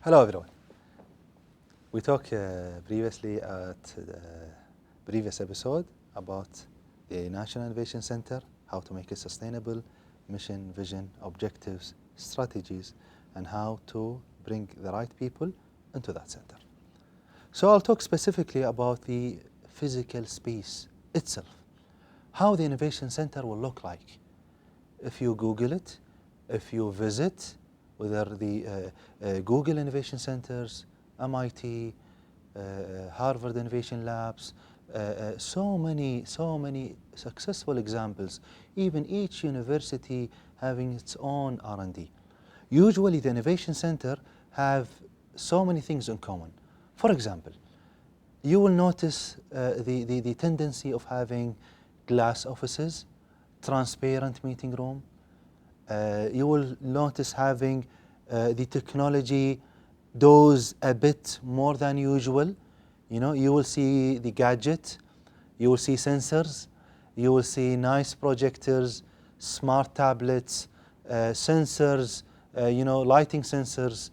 Hello everyone. We talked previously at the previous episode about the National Innovation Center, how to make it sustainable, mission, vision, objectives, strategies, and how to bring the right people into that center. So I'll talk specifically about the physical space itself, how the Innovation Center will look like. If you Google it, if you visit, whether the Google Innovation Centers, MIT, Harvard Innovation Labs, so many successful examples, even each university having its own R&D. Usually the Innovation Center have so many things in common. For example, you will notice the tendency of having glass offices, transparent meeting room. You will notice having the technology dose a bit more than usual. You know, you will see the gadget, you will see sensors, you will see nice projectors, smart tablets, sensors, lighting sensors,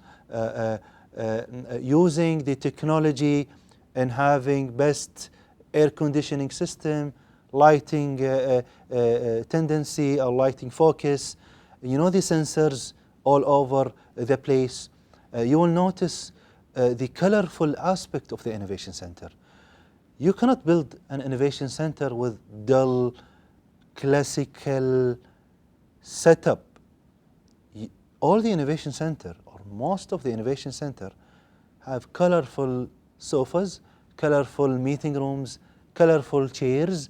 using the technology and having best air conditioning system, lighting tendency or lighting focus. You know, the sensors all over the place. You will notice the colorful aspect of the Innovation Center. You cannot build an Innovation Center with dull, classical setup. All the Innovation Center, or most of the Innovation Center, have colorful sofas, colorful meeting rooms, colorful chairs,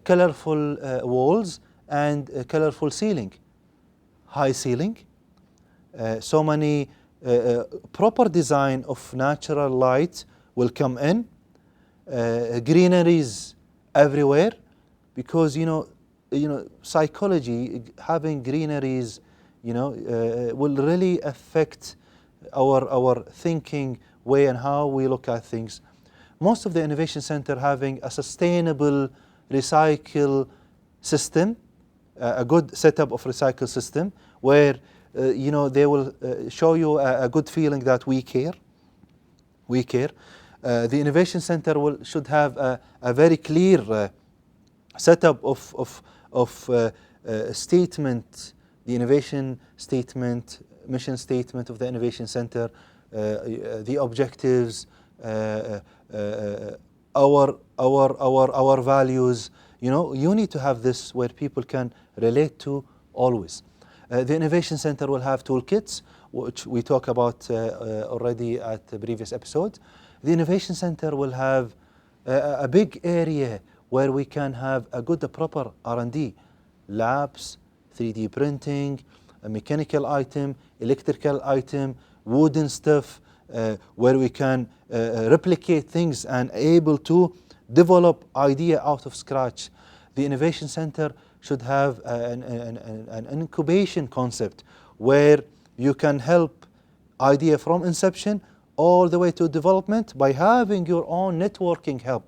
colorful walls, and colorful ceiling. High ceiling, so many proper design of natural light will come in, greeneries everywhere, because psychology, having greeneries, will really affect our thinking way and how we look at things. Most of the Innovation Center having a sustainable recycle system, a good setup of recycle system, where they will show you a good feeling that we care. The Innovation Center should have a very clear setup of statement, the innovation statement, mission statement of the Innovation Center, the objectives, our values. You need to have this where people can relate to always. The Innovation Center will have toolkits, which we talked about already at the previous episode. The Innovation Center will have a big area where we can have a good, proper R&D, labs, 3D printing, a mechanical item, electrical item, wooden stuff, where we can replicate things and able to develop idea out of scratch. The Innovation Center should have an incubation concept where you can help idea from inception all the way to development by having your own networking help.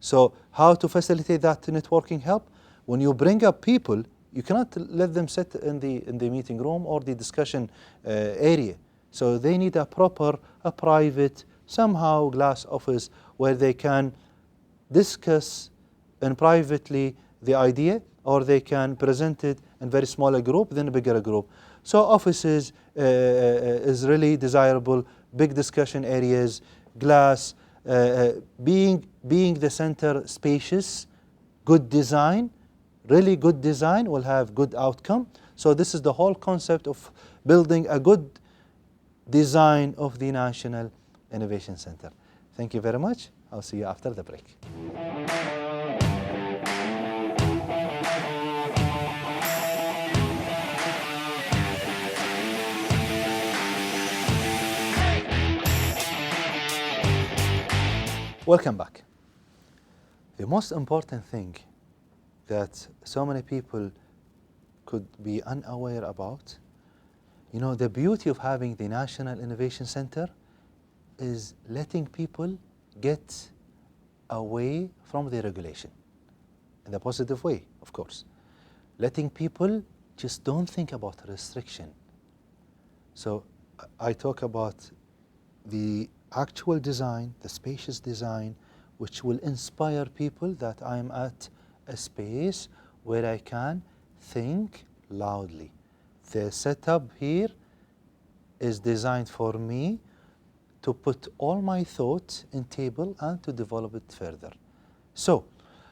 So how to facilitate that networking help? When you bring up people, you cannot let them sit in the meeting room or the discussion area. So they need a private, somehow glass office where they can discuss in privately the idea, or they can present it in very smaller group, then a bigger group. So offices is really desirable, big discussion areas, glass, being the center spacious, good design, really good design will have good outcome. So this is the whole concept of building a good design of the National Innovation Center. Thank you very much. I'll see you after the break. Welcome back. The most important thing that so many people could be unaware about, the beauty of having the National Innovation Center is letting people get away from the regulation in a positive way, of course. Letting people just don't think about restriction. So I talk about the actual design, the spacious design, which will inspire people that I am at a space where I can think loudly. The setup here is designed for me to put all my thoughts in table and to develop it further. So,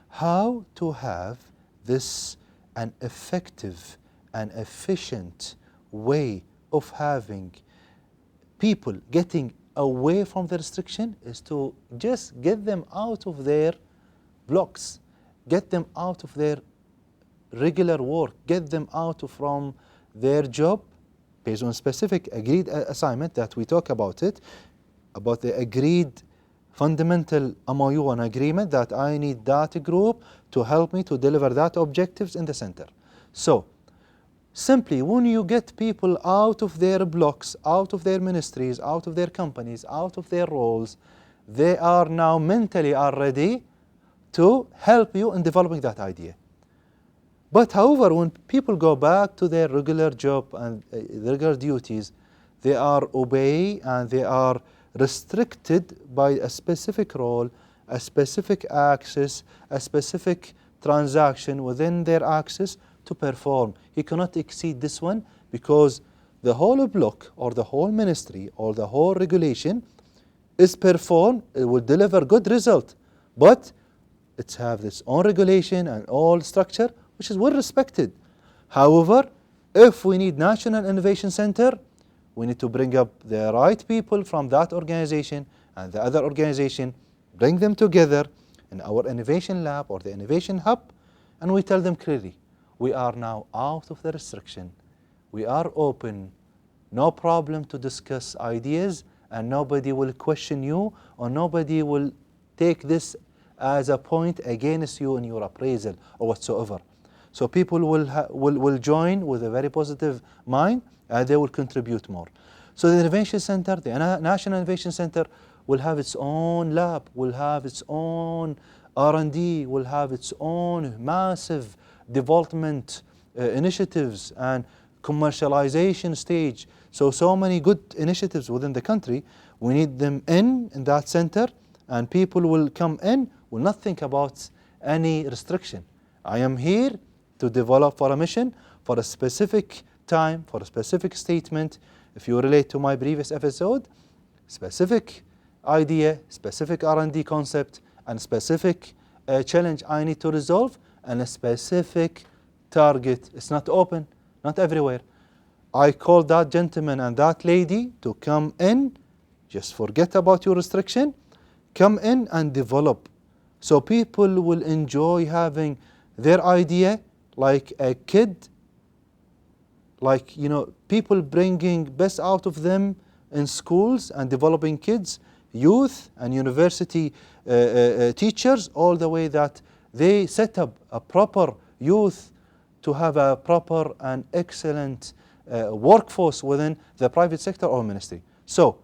how to have this an effective and efficient way of having people getting away from the restriction is to just get them out of their blocks, get them out of their regular work, get them out from their job based on specific agreed assignment that we talk about it, about the agreed fundamental MOU and agreement that I need that group to help me to deliver that objectives in the center. So, simply when you get people out of their blocks, out of their ministries, out of their companies, out of their roles, they are now mentally ready to help you in developing that idea. But however, when people go back to their regular job and regular duties, they are obey and they are restricted by a specific role, a specific access, a specific transaction within their access to perform. He cannot exceed this one because the whole block or the whole ministry or the whole regulation is performed, it will deliver good result, but it have its own regulation and all structure which is well respected. However, if we need National Innovation Center, we need to bring up the right people from that organization and the other organization, bring them together in our innovation lab or the innovation hub, and we tell them clearly, we are now out of the restriction. We are open, no problem to discuss ideas, and nobody will question you or nobody will take this as a point against you in your appraisal or whatsoever. So people will join with a very positive mind and they will contribute more. So the Innovation Center, the National Innovation Center will have its own lab, will have its own R&D, will have its own massive development initiatives and commercialization stage. So many good initiatives within the country, we need them in that center, and people will come in, will not think about any restriction. I am here to develop for a mission, for a specific time, for a specific statement. If you relate to my previous episode, specific idea, specific R&D concept, and specific challenge I need to resolve, and a specific target. It's not open, not everywhere. I call that gentleman and that lady to come in, just forget about your restriction, come in and develop. So people will enjoy having their idea like a kid, like, you know, people bringing best out of them in schools and developing kids, youth and university teachers, all the way that they set up a proper youth to have a proper and excellent workforce within the private sector or ministry. So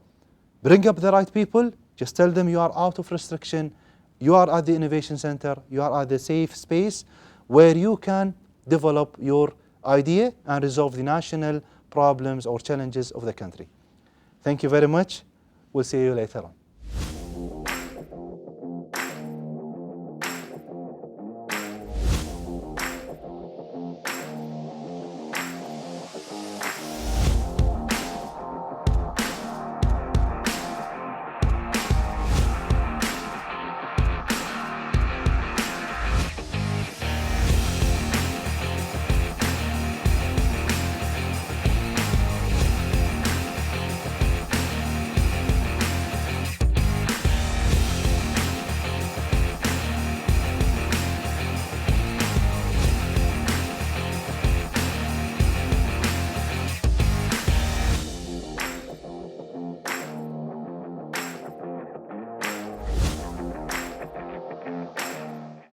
bring up the right people, just tell them you are out of restriction, you are at the innovation center, you are at the safe space where you can develop your idea and resolve the national problems or challenges of the country. Thank you very much. We'll see you later on.